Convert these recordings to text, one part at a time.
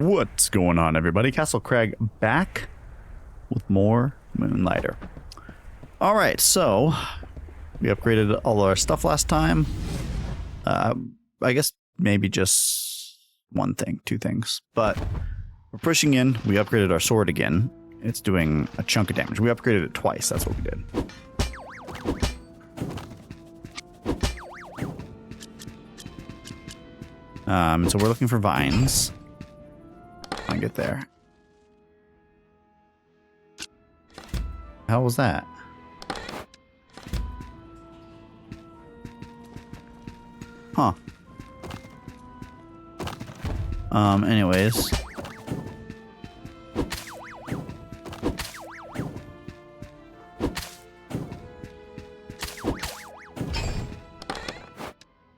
What's going on, everybody? CastleCrag back with more Moonlighter. Alright, so we upgraded all our stuff last time. I guess maybe just one thing, two things. But we're pushing in. We upgraded our sword again. It's doing a chunk of damage. We upgraded it twice. That's what we did. So we're looking for vines. I get there. How was that? Huh. Anyways.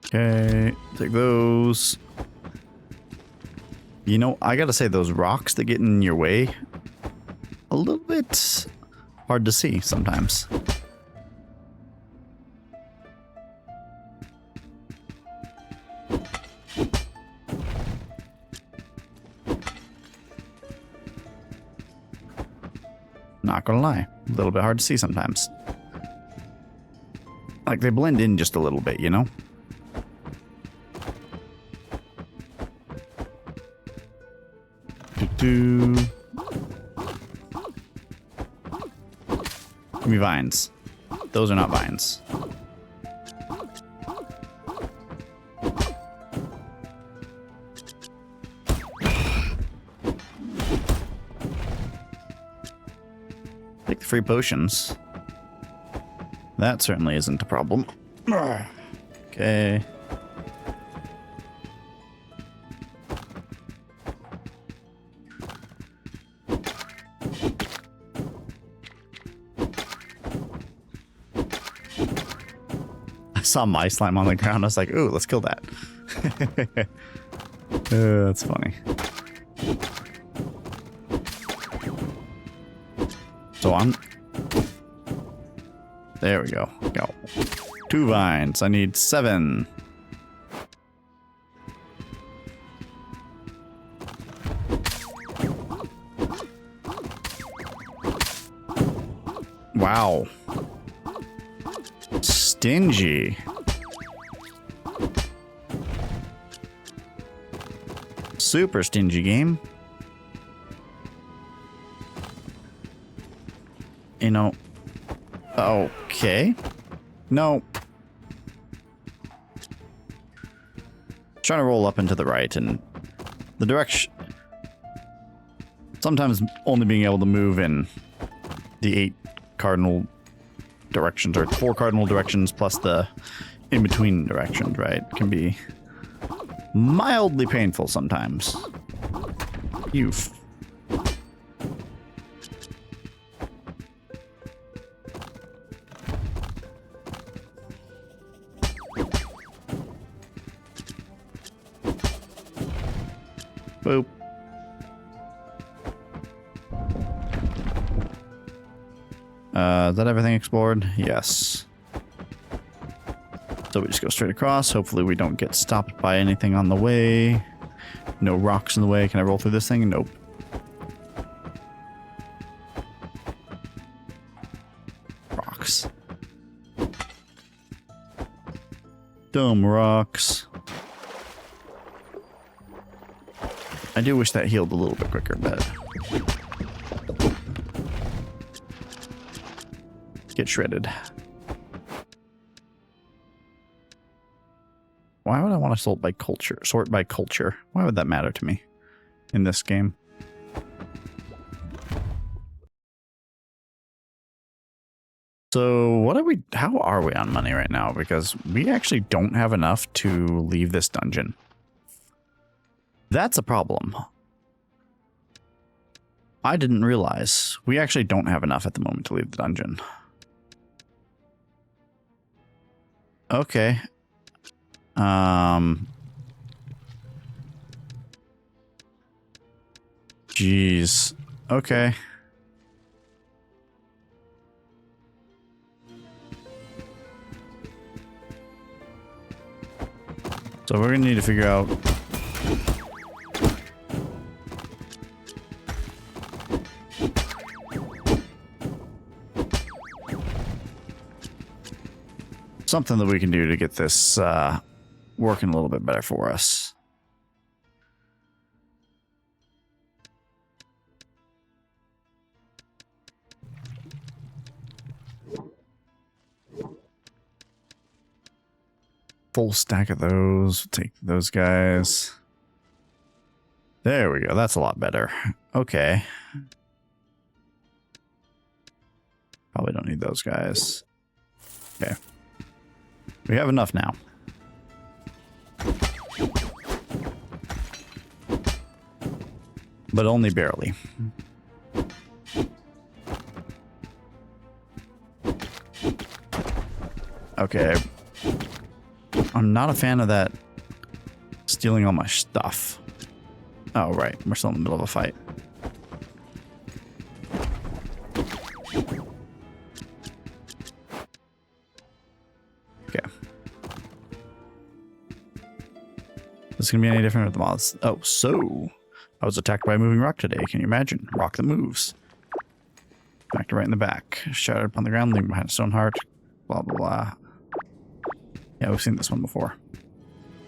Okay, take those. You know, I gotta say, those rocks that get in your way, a little bit hard to see sometimes. Not gonna lie, a little bit hard to see sometimes. Like, they blend in just a little bit, you know? Give me vines. Those are not vines. Take the free potions. That certainly isn't a problem. Okay. Saw my slime on the ground. I was like, ooh, let's kill that. That's funny. So I'm... There we go. Go. 2 vines. I need 7. Wow. Stingy. Super stingy game. You know. Okay. No. Trying to roll up and to the right, and the direction. Sometimes only being able to move in the 8 cardinal directions, or 4 cardinal directions plus the in-between directions, right? Can be mildly painful sometimes. You've... Boop. Is that everything explored? Yes. So we just go straight across. Hopefully we don't get stopped by anything on the way. No rocks in the way. Can I roll through this thing? Nope. Rocks. Dumb rocks. I do wish that healed a little bit quicker, but... Get shredded. Why would I want to sort by culture? Sort by culture. Why would that matter to me in this game? So what are we? How are we on money right now? Because we actually don't have enough to leave this dungeon. That's a problem. I didn't realize we actually don't have enough at the moment to leave the dungeon. Okay. Jeez. Okay. So we're gonna need to figure out something that we can do to get this working a little bit better for us. Full stack of those. Take those guys. There we go. That's a lot better. Okay. Probably don't need those guys. Okay. We have enough now. But only barely. Okay. I'm not a fan of that stealing all my stuff. Oh, right. We're still in the middle of a fight. Okay. Is this going to be any different with the mods? Oh, so I was attacked by a moving rock today. Can you imagine? Rock that moves. Back to right in the back. Shattered upon the ground, leaving behind a stone heart. Blah, blah, blah. Yeah, we've seen this one before.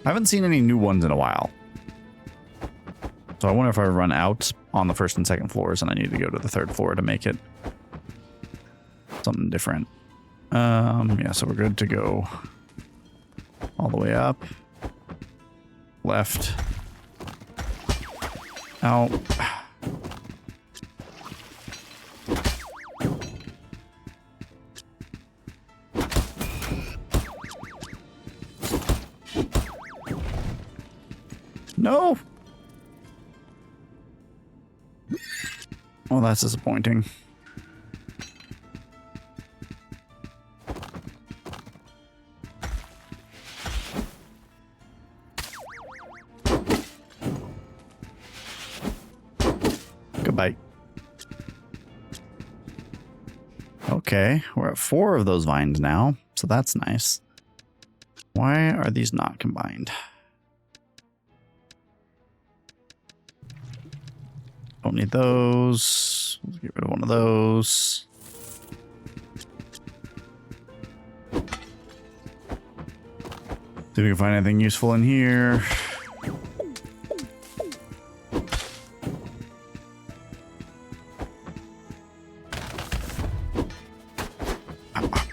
I haven't seen any new ones in a while. So I wonder if I run out on the first and second floors and I need to go to the third floor to make it something different. Yeah, so we're good to go all the way up. Left. Out. No! Well, that's disappointing. Goodbye. Okay, we're at 4 of those vines now, so that's nice. Why are these not combined? Don't need those. Let's get rid of one of those. See if we can find anything useful in here.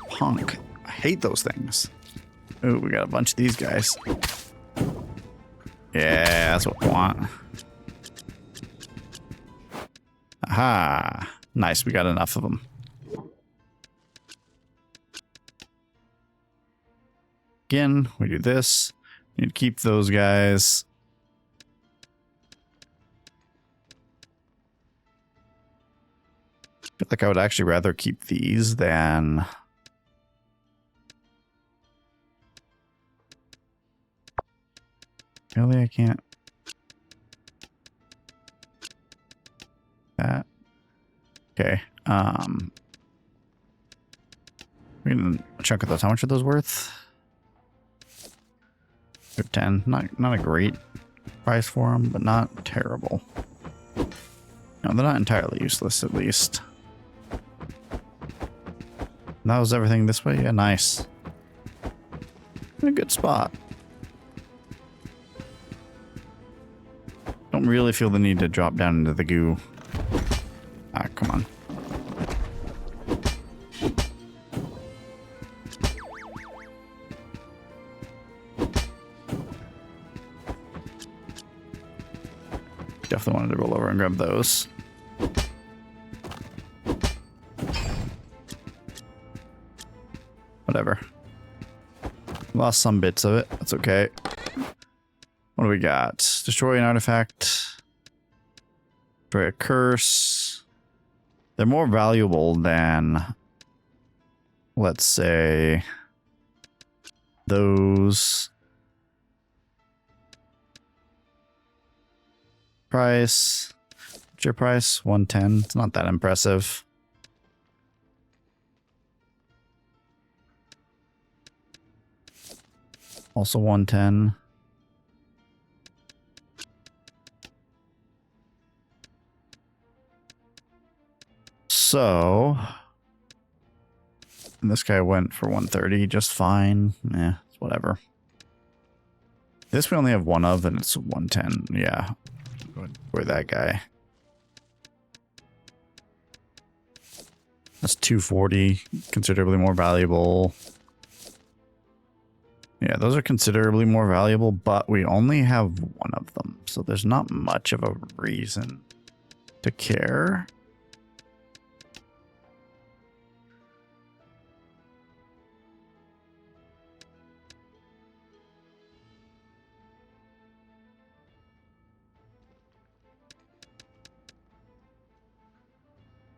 Punk. I hate those things. Oh, we got a bunch of these guys. Yeah, that's what we want. Aha. Nice, we got enough of them. Again, we do this. We need to keep those guys. I feel like I would actually rather keep these than... Really, I can't... That. Okay. We're getting a chunk of those. How much are those worth? They're 10. Not a great price for them, but not terrible. No, they're not entirely useless, at least. That was everything this way? Yeah, nice. In a good spot. Don't really feel the need to drop down into the goo. Ah, come on. Definitely wanted to roll over and grab those. Whatever. Lost some bits of it. That's okay. What do we got? Destroy an artifact. Destroy a curse. They're more valuable than, let's say, those. Price. What's your price? 110. It's not that impressive. Also 110. So And this guy went for 130 just fine. Yeah, it's whatever. This we only have one of, and it's 110. Yeah. Where that guy. That's 240. Considerably more valuable. Yeah, those are considerably more valuable, but we only have one of them. So there's not much of a reason to care.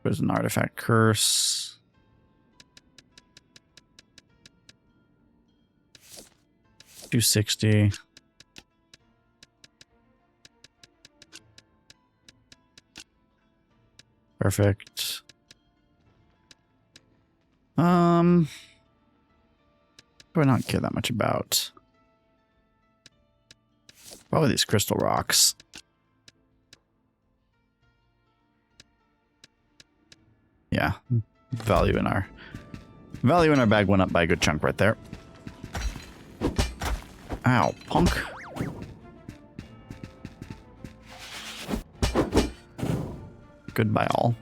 There's an artifact curse. $260. Perfect. Do I not care that much about? Probably these crystal rocks. Yeah, value in our bag went up by a good chunk right there. Ow, punk. Goodbye all.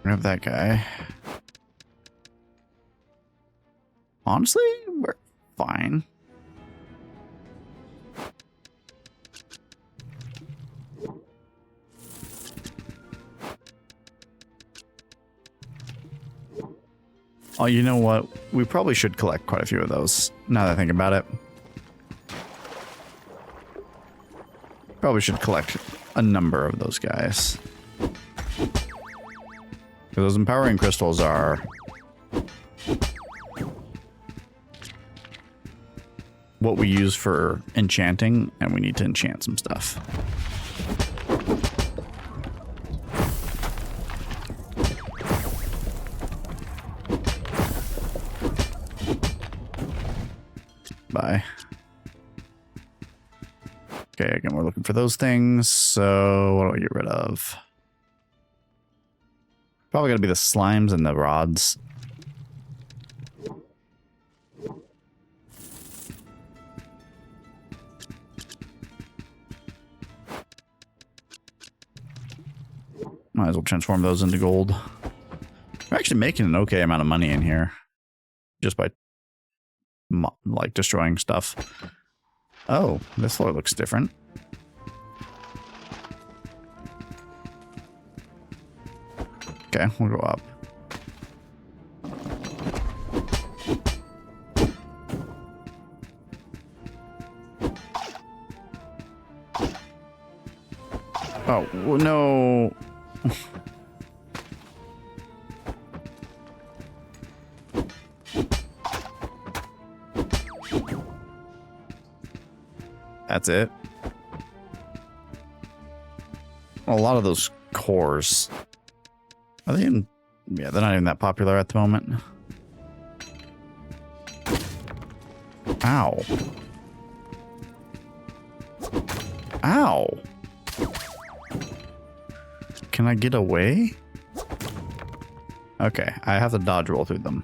Grab that guy. Honestly, we're fine. Oh, you know what? We probably should collect quite a few of those, now that I think about it. Probably should collect a number of those guys. Those empowering crystals are what we use for enchanting, and we need to enchant some stuff. Bye. Okay, again, we're looking for those things. So what do I get rid of? Probably gotta be the slimes and the rods. Might as well transform those into gold. We're actually making an okay amount of money in here. Just by like destroying stuff. Oh, this floor looks different. Okay, we'll go up. Oh, no. That's it. A lot of those cores. Are they in? Yeah, they're not even that popular at the moment. Ow. Ow. Can I get away? Okay, I have to dodge roll through them.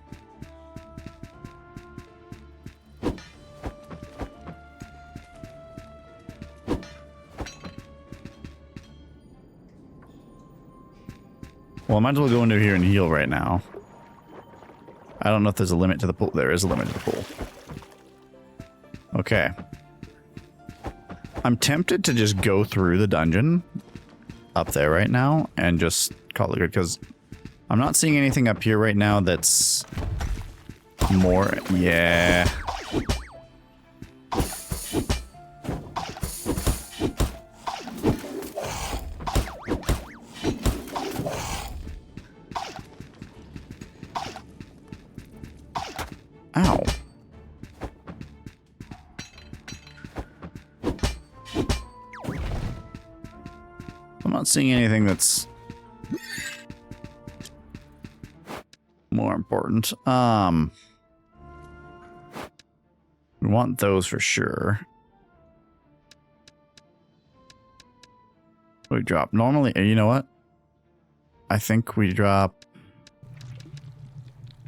Well, I might as well go into here and heal right now. I don't know if there's a limit to the pool. There is a limit to the pool. Okay. I'm tempted to just go through the dungeon up there right now and just call it good, because I'm not seeing anything up here right now that's more. Yeah. Ow. I'm not seeing anything that's more important. We want those for sure. We drop normally. You know what? I think we drop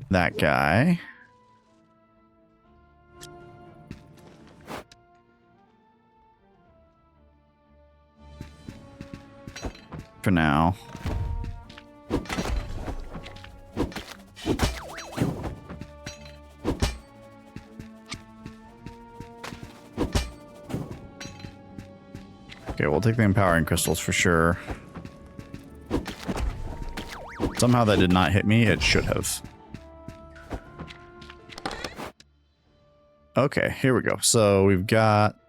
that guy. For now. Okay, we'll take the empowering crystals for sure. Somehow that did not hit me. It should have. Okay, here we go. So we've got...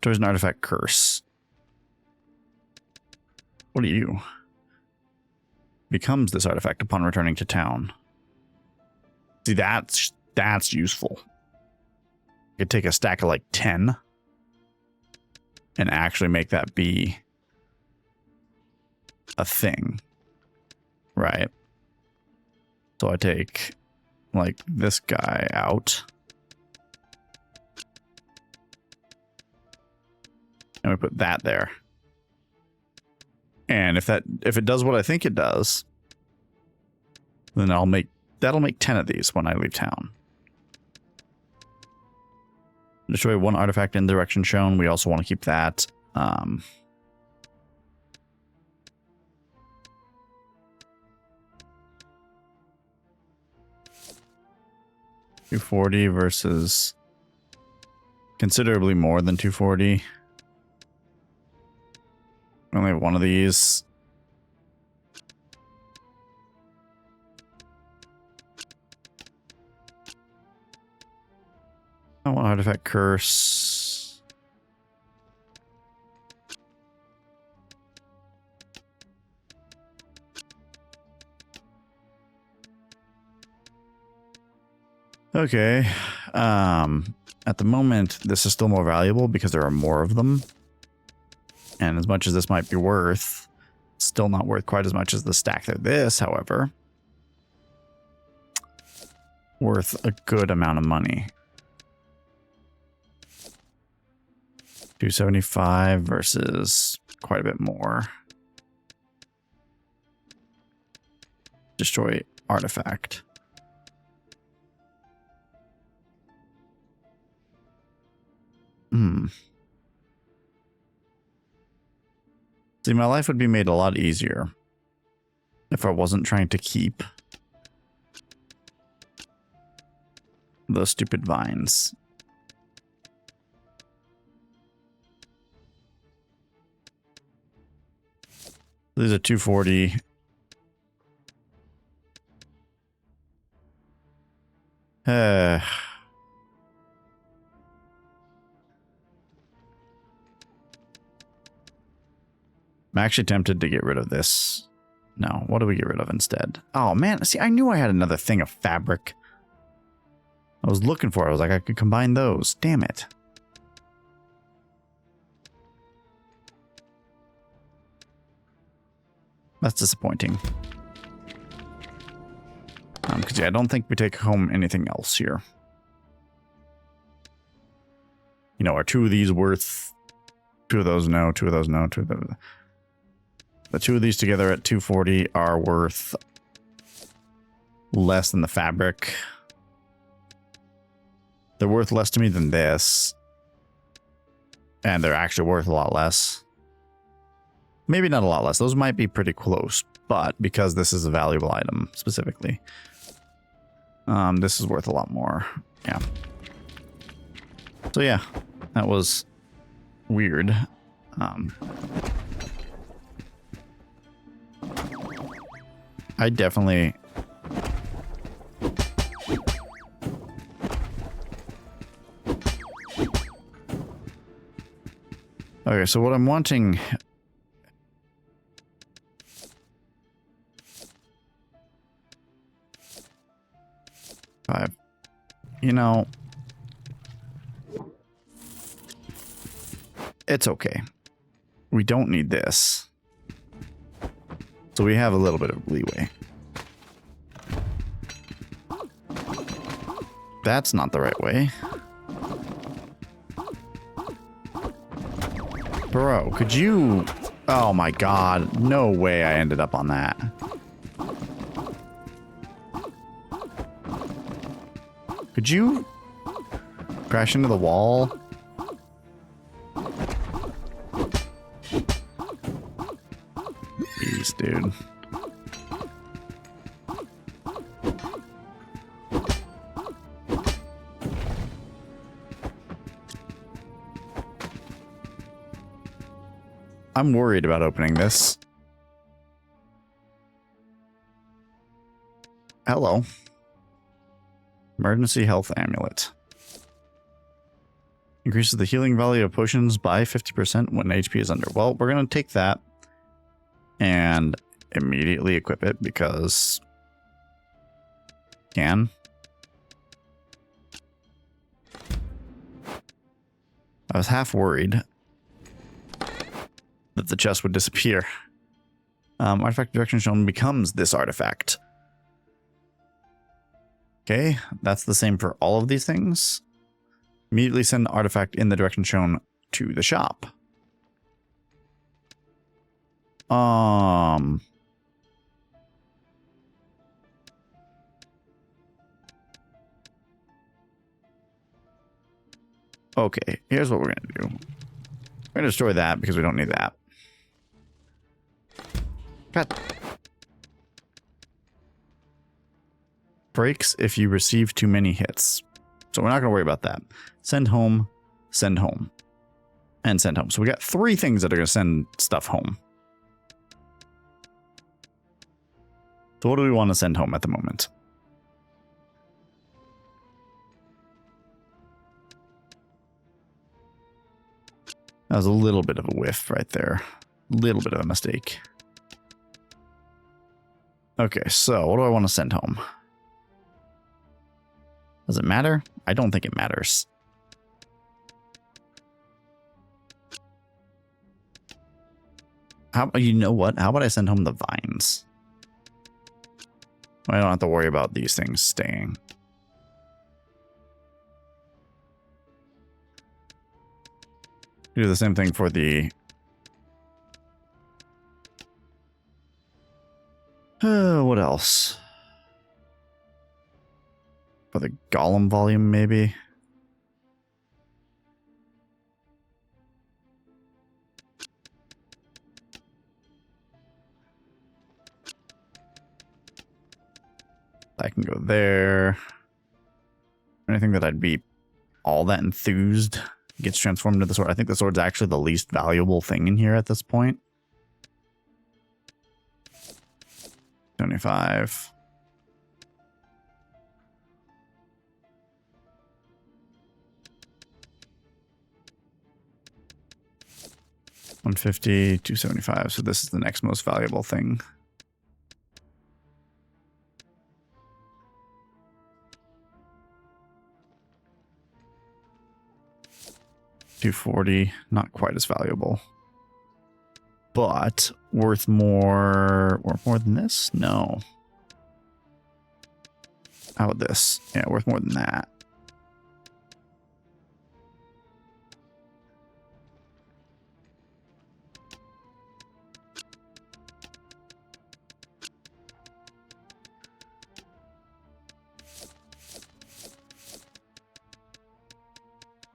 There's an artifact curse. What are you? Becomes this artifact upon returning to town. See, that's useful. I could take a stack of like 10 and actually make that be a thing. Right. So I take like this guy out. And we put that there. And if it does what I think it does, then that'll make 10 of these when I leave town. Destroy one artifact in the direction shown. We also want to keep that. 240 versus considerably more than 240. We only have one of these. I want artifact curse. Okay. At the moment, this is still more valuable because there are more of them. And as much as this might be worth, it's still not worth quite as much as the stack of this, however. Worth a good amount of money. 275 versus quite a bit more. Destroy artifact. See, my life would be made a lot easier if I wasn't trying to keep those stupid vines. These are 240. I'm actually tempted to get rid of this. No, what do we get rid of instead? Oh man, see, I knew I had another thing of fabric. I was looking for it. I was like, I could combine those. Damn it. That's disappointing. Because yeah, I don't think we take home anything else here. You know, are two of these worth... Two of those, no. Two of those, no. Two of those... The two of these together at 240 are worth less than the fabric. They're worth less to me than this. And they're actually worth a lot less. Maybe not a lot less. Those might be pretty close. But because this is a valuable item specifically, this is worth a lot more. Yeah. So yeah, that was weird. I definitely... Okay, so what I'm wanting... You know... It's okay. We don't need this. So we have a little bit of leeway. That's not the right way. Bro, could you Oh my god. No way I ended up on that. Could you crash into the wall? Jeez, dude. I'm worried about opening this. Hello. Emergency health amulet. Increases the healing value of potions by 50% when HP is under. Well, we're going to take that and immediately equip it because can. I was half worried that the chest would disappear. Artifact direction shown becomes this artifact. Okay, that's the same for all of these things. Immediately send the artifact in the direction shown to the shop. Okay, here's what we're going to do. We're going to destroy that because we don't need that. God. Breaks if you receive too many hits. So we're not going to worry about that. Send home, and send home. So we got 3 things that are going to send stuff home. So what do we want to send home at the moment? That was a little bit of a whiff right there. A little bit of a mistake. Okay, so what do I want to send home? Does it matter? I don't think it matters. You know what? How about I send home the vines? I don't have to worry about these things staying. Do the same thing for the... what else? For the golem volume, maybe? I can go there. Anything that I'd be all that enthused gets transformed into the sword. I think the sword's actually the least valuable thing in here at this point. 25. $150, $275. So this is the next most valuable thing. $240, not quite as valuable. But worth more than this? No. How about this? Yeah, worth more than that.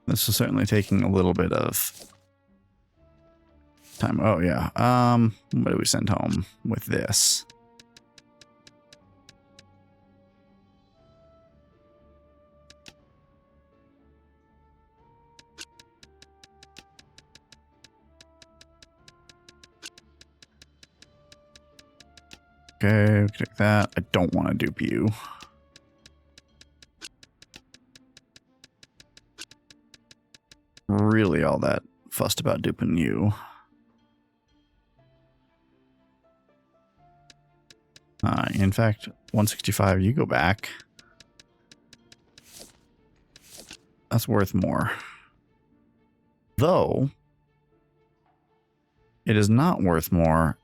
This is certainly taking a little bit of time. Oh yeah. What do we send home with this? Okay, we can take that. I don't want to dupe you. Really all that fussed about duping you. In fact, 165, you go back. That's worth more. Though, it is not worth more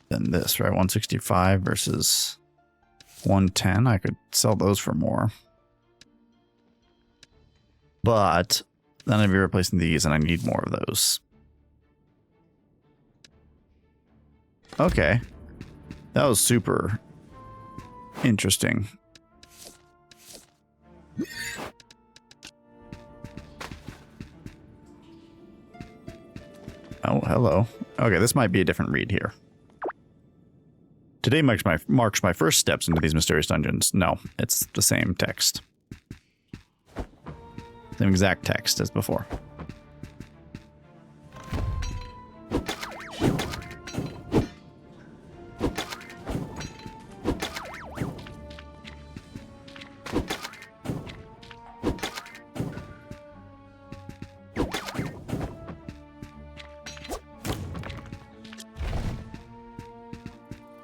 than this, right? 165 versus 110. I could sell those for more. But then I'd be replacing these, and I need more of those. Okay. That was super interesting. Oh, hello. Okay, this might be a different read here. Today marks my first steps into these mysterious dungeons. No, it's the same text. Same exact text as before.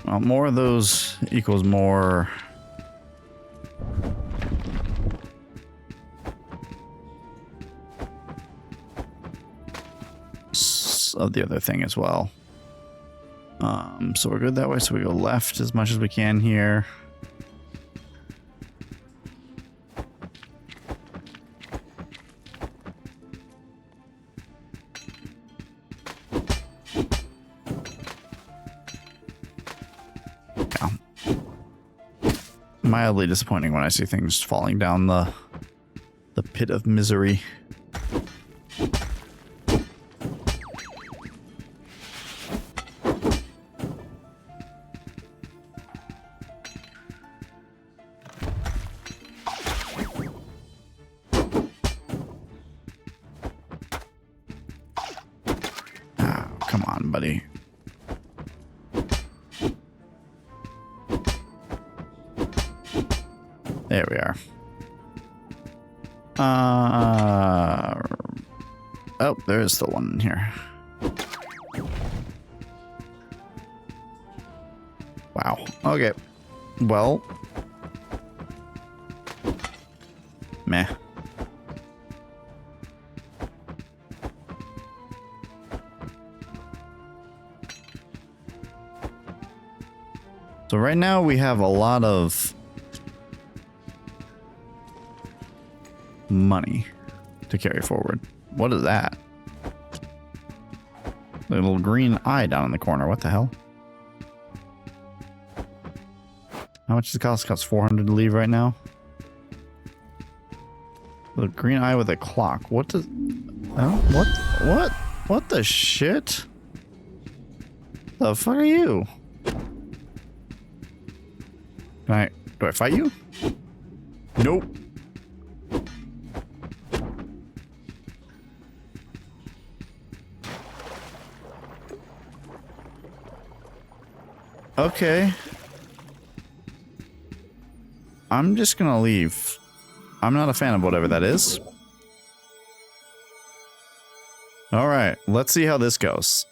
Well, more of those equals more of the other thing as well. So we're good that way. So we go left as much as we can here. Mildly disappointing when I see things falling down the pit of misery. Oh, come on, buddy. There we are. Oh, there is still one in here. Wow. Okay. Well. Meh. So right now we have a lot of money to carry forward. What is that? The little green eye down in the corner. What the hell? How much does it cost? It costs 400 to leave right now. The green eye with a clock. What does... Oh, what the shit? The fuck are you? Do I fight you? Nope. Okay. I'm just gonna leave. I'm not a fan of whatever that is. Alright, let's see how this goes.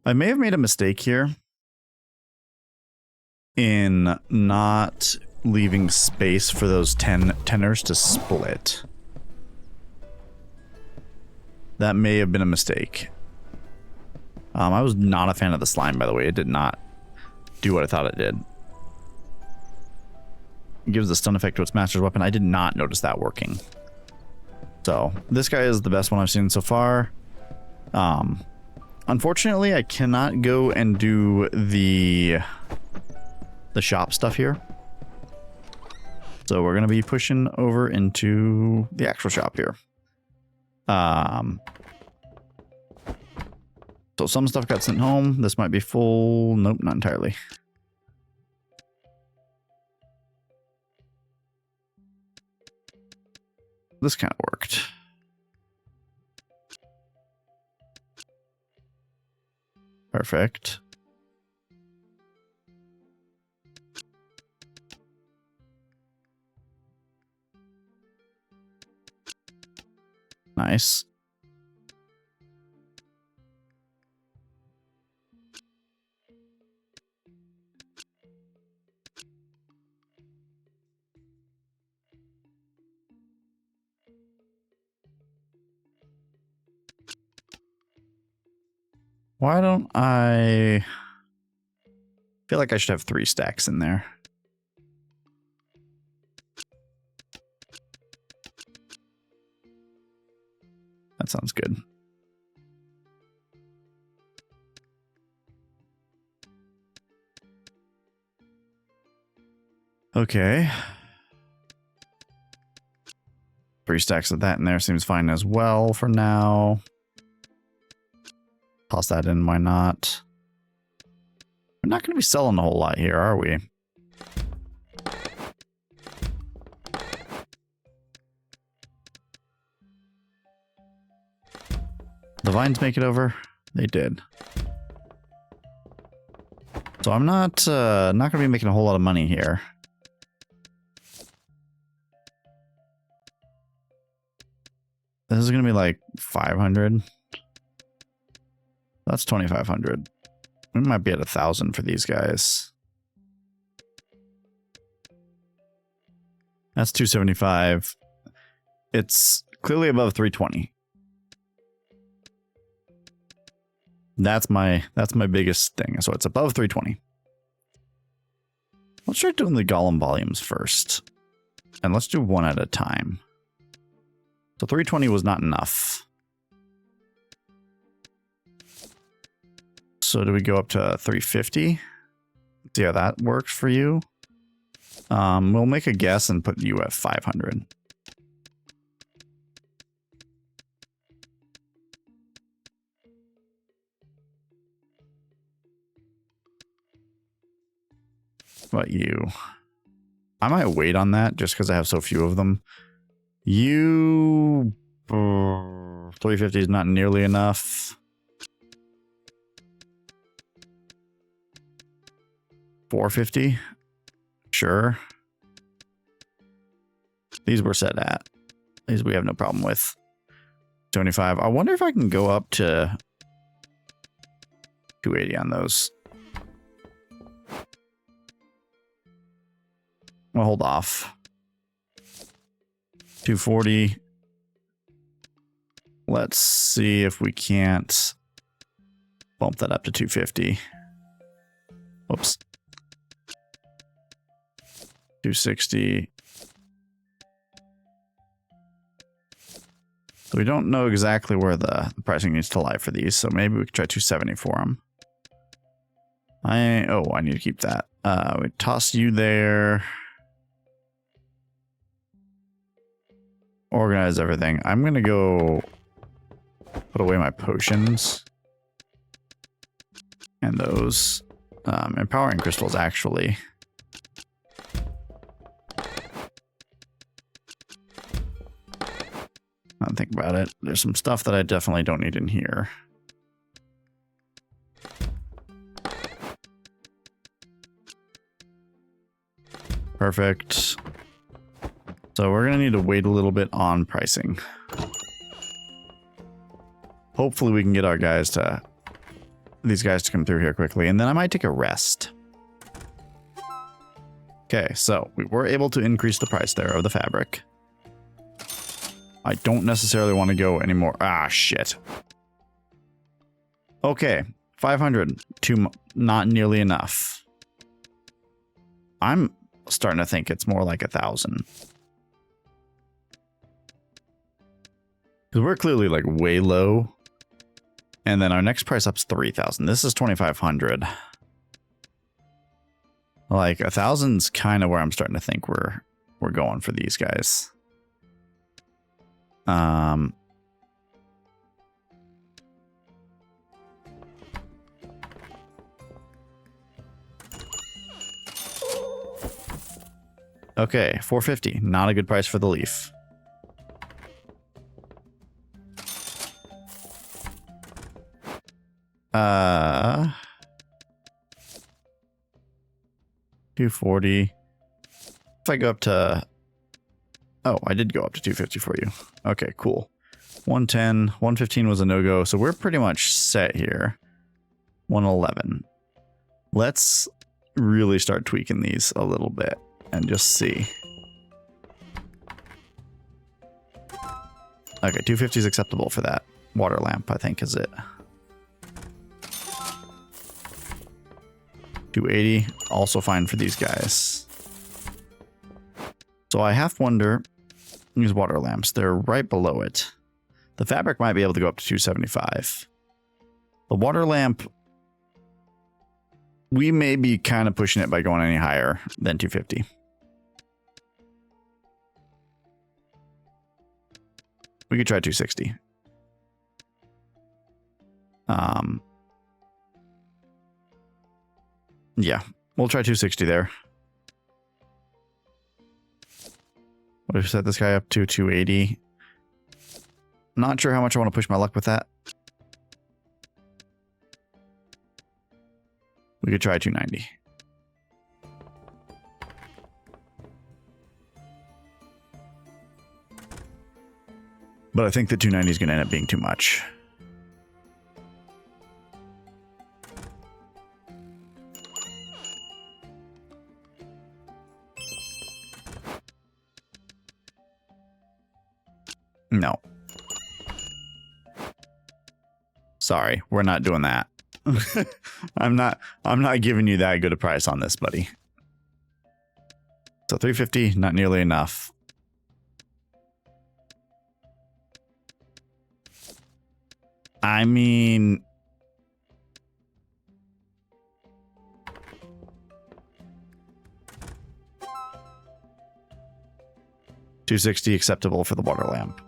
I may have made a mistake here in not leaving space for those tenors to split. That may have been a mistake. I was not a fan of the slime, by the way. It did not do what I thought it did. It gives the stun effect to its master's weapon. I did not notice that working. So, this guy is the best one I've seen so far. Unfortunately, I cannot go and do the shop stuff here. So we're going to be pushing over into the actual shop here. So some stuff got sent home. This might be full. Nope, not entirely. This kind of worked. Perfect. Nice. Why don't I feel like I should have 3 stacks in there? That sounds good. Okay. 3 stacks of that in there seems fine as well for now. Toss that in, why not? We're not going to be selling a whole lot here, are we? The vines make it over? They did. So I'm not going to be making a whole lot of money here. This is going to be like 500. That's 2,500. We might be at 1,000 for these guys. That's 275. It's clearly above 320. That's my biggest thing. So it's above 320. Let's try doing the golem volumes first. And let's do one at a time. So 320 was not enough. So do we go up to 350? See how that works for you? We'll make a guess and put you at 500. What about you? I might wait on that just because I have so few of them. You... 350 is not nearly enough. 450? Sure. These we're set at. These we have no problem with. 25. I wonder if I can go up to 280 on those. I'll hold off. 240. Let's see if we can't bump that up to 250. Whoops. 260. So we don't know exactly where the pricing needs to lie for these, so maybe we could try 270 for them. I need to keep that. We toss you there. Organize everything. I'm going to go put away my potions. And those. Empowering crystals, actually. I don't think about it. There's some stuff that I definitely don't need in here. Perfect. So we're going to need to wait a little bit on pricing. Hopefully we can get our guys to... these guys to come through here quickly. And then I might take a rest. Okay, so we were able to increase the price there of the fabric. I don't necessarily want to go anymore. Ah, shit. Okay, 500. Not nearly enough. I'm starting to think it's more like 1,000. Because we're clearly like way low. And then our next price up's 3,000. This is 2,500. Like 1,000's kind of where I'm starting to think we're going for these guys. Okay, 450. Not a good price for the leaf. Uh, 240. If I go up to... oh, I did go up to 250 for you. Okay, cool. 110. 115 was a no-go, so we're pretty much set here. 111. Let's really start tweaking these a little bit and just see. Okay, 250 is acceptable for that. Water lamp, I think, is it. 280, also fine for these guys. So I half wonder, these water lamps, they're right below it. The fabric might be able to go up to 275. The water lamp, we may be kind of pushing it by going any higher than 250. We could try 260. Yeah, we'll try 260 there. What if we set this guy up to 280? Not sure how much I want to push my luck with that. We could try 290. But I think the 290 is going to end up being too much. No. Sorry, we're not doing that. I'm not giving you that good a price on this, buddy. So 350, not nearly enough. I mean, $260 acceptable for the water lamp.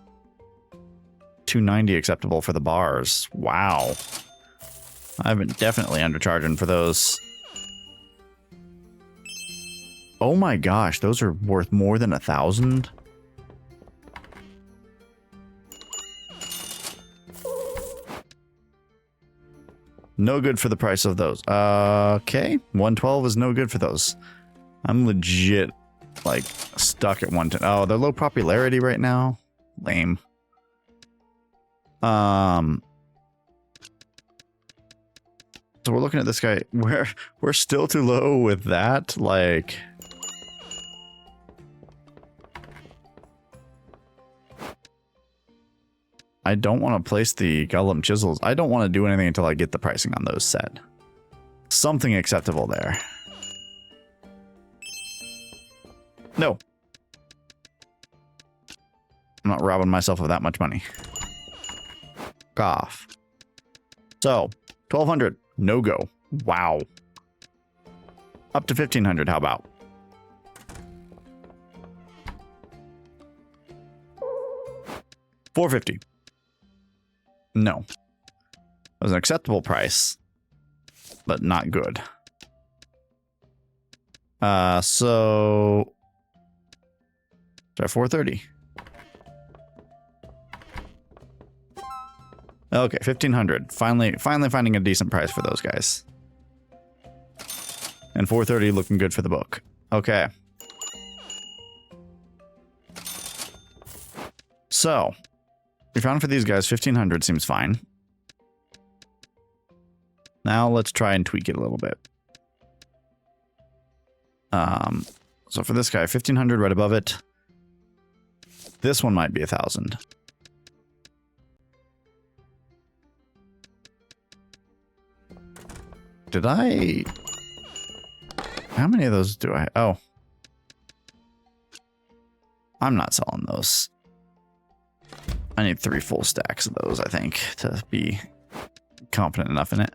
$290 acceptable for the bars. Wow. I've been definitely undercharging for those. Oh my gosh, those are worth more than 1,000. No good for the price of those. Okay, 112 is no good for those. I'm legit like stuck at 110. Oh, they're low popularity right now. Lame. So we're looking at this guy. We're still too low with that. Like, I don't want to place the Golem chisels. I don't want to do anything until I get the pricing on those set. Something acceptable there. No. I'm not robbing myself of that much money. Off. So, 1,200. No go. Wow. Up to 1,500. How about? $450. No. It was an acceptable price, but not good. So try 430. Okay, 1,500. Finally finding a decent price for those guys. And 430 looking good for the book. Okay. So, we found for these guys 1,500 seems fine. Now let's try and tweak it a little bit. So for this guy, 1,500 right above it. This one might be 1,000. Did I... How many of those do I... Oh. I'm not selling those. I need 3 full stacks of those, I think, to be confident enough in it.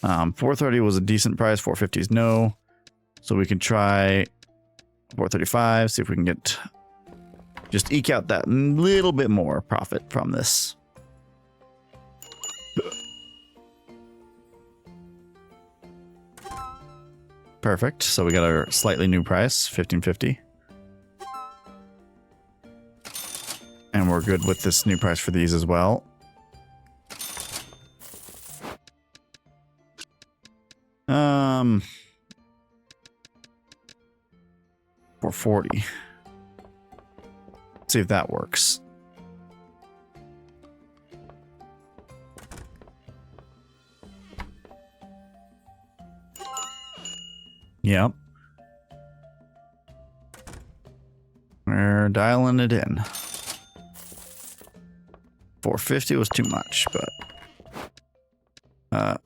430 was a decent price. 450 is no. So we can try 435, see if we can get... Just eke out that little bit more profit from this. Perfect. So we got our slightly new price, 1,550. And we're good with this new price for these as well. $440. See if that works. Yep. We're dialing it in. 450 was too much, but...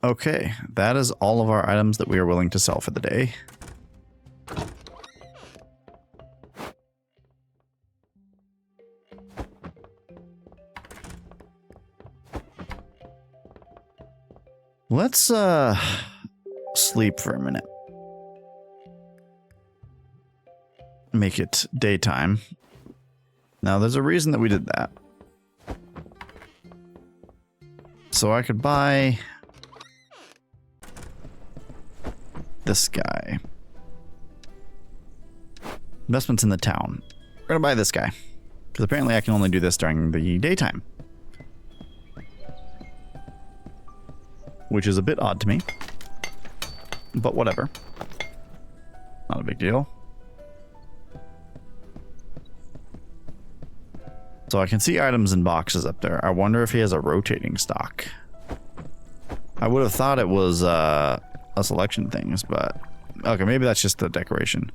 okay, that is all of our items that we are willing to sell for the day. Let's sleep for a minute. Make it daytime. Now there's a reason that we did that. So I could buy this guy. Investments in the town. We're gonna buy this guy. Because apparently I can only do this during the daytime. Which is a bit odd to me. But whatever. Not a big deal. So I can see items in boxes up there. I wonder if he has a rotating stock. I would have thought it was a selection things, but okay, maybe that's just the decoration.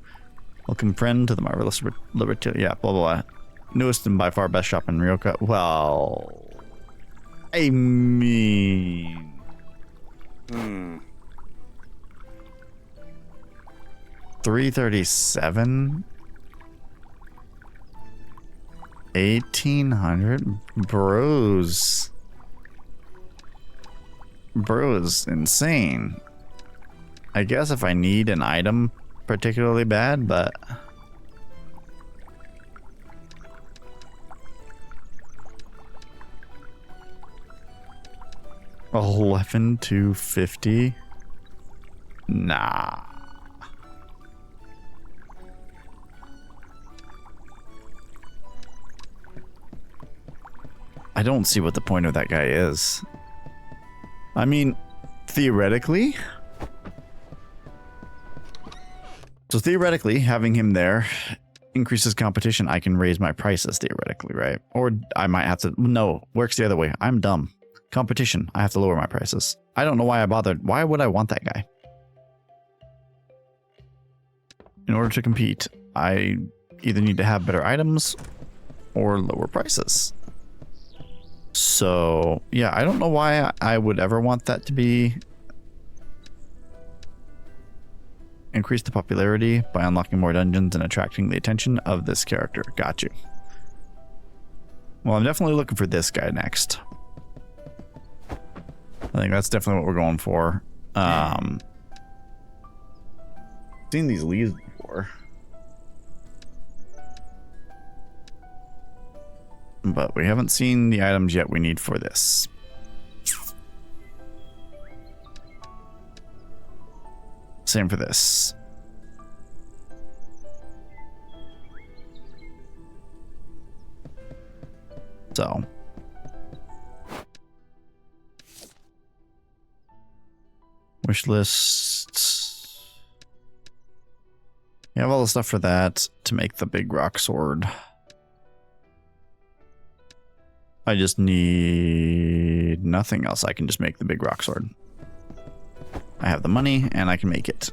Welcome friend to the marvelous liberty. Yeah, blah blah blah. Newest and by far best shop in Ryoka. Well, I mean, 337, 1800, bros is insane. I guess if I need an item particularly bad, but $11,250. Nah. I don't see what the point of that guy is. I mean, theoretically. So theoretically, having him there increases competition. I can raise my prices theoretically, right? Or I might have to. No, works the other way. I'm dumb. Competition. I have to lower my prices. I don't know why I bothered. Why would I want that guy? In order to compete, I either need to have better items or lower prices. So, yeah, I don't know why I would ever want that to be. Increase the popularity by unlocking more dungeons and attracting the attention of this character. Got you. Well, I'm definitely looking for this guy next. I think that's definitely what we're going for. Seen these leaves before. But we haven't seen the items yet we need for this. Same for this. So. Wish lists. You have all the stuff for that to make the big rock sword. I just need nothing else. I can just make the big rock sword. I have the money and I can make it.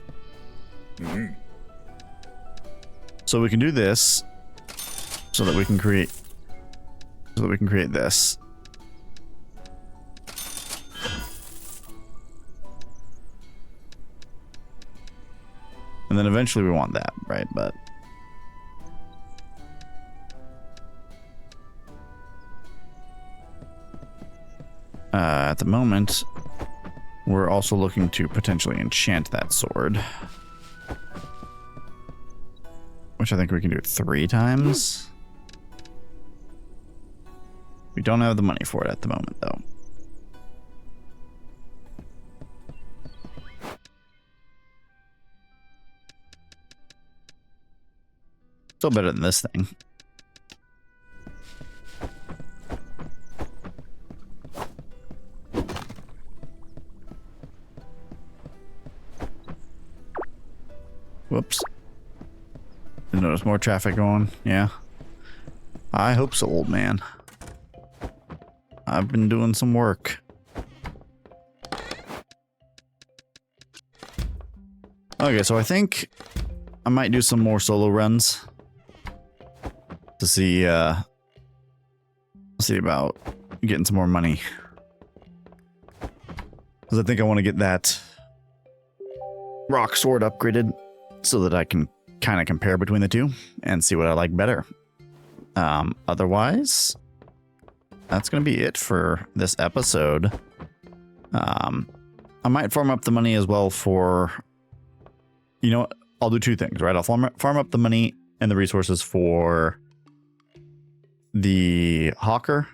So we can do this so that we can create this. And then eventually we want that, right? But at the moment, we're also looking to potentially enchant that sword, which I think we can do 3 times. We don't have the money for it at the moment, though. Still better than this thing. Whoops. Didn't notice more traffic going. Yeah. I hope so, old man. I've been doing some work. Okay, so I think I might do some more solo runs to see about getting some more money. Because I think I want to get that rock sword upgraded so that I can kind of compare between the two and see what I like better. Otherwise, that's going to be it for this episode. I'm I might farm up the money as well for, you know, I'll do two things, right? I'll farm up the money and the resources for the hawker,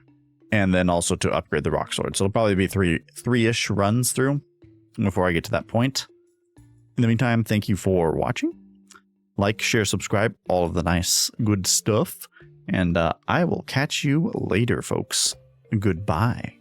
and then also to upgrade the rock sword. So it'll probably be three-ish runs through before I get to that point. In the meantime, thank you for watching. Like, share, subscribe, all of the nice, good stuff. And I will catch you later, folks. Goodbye.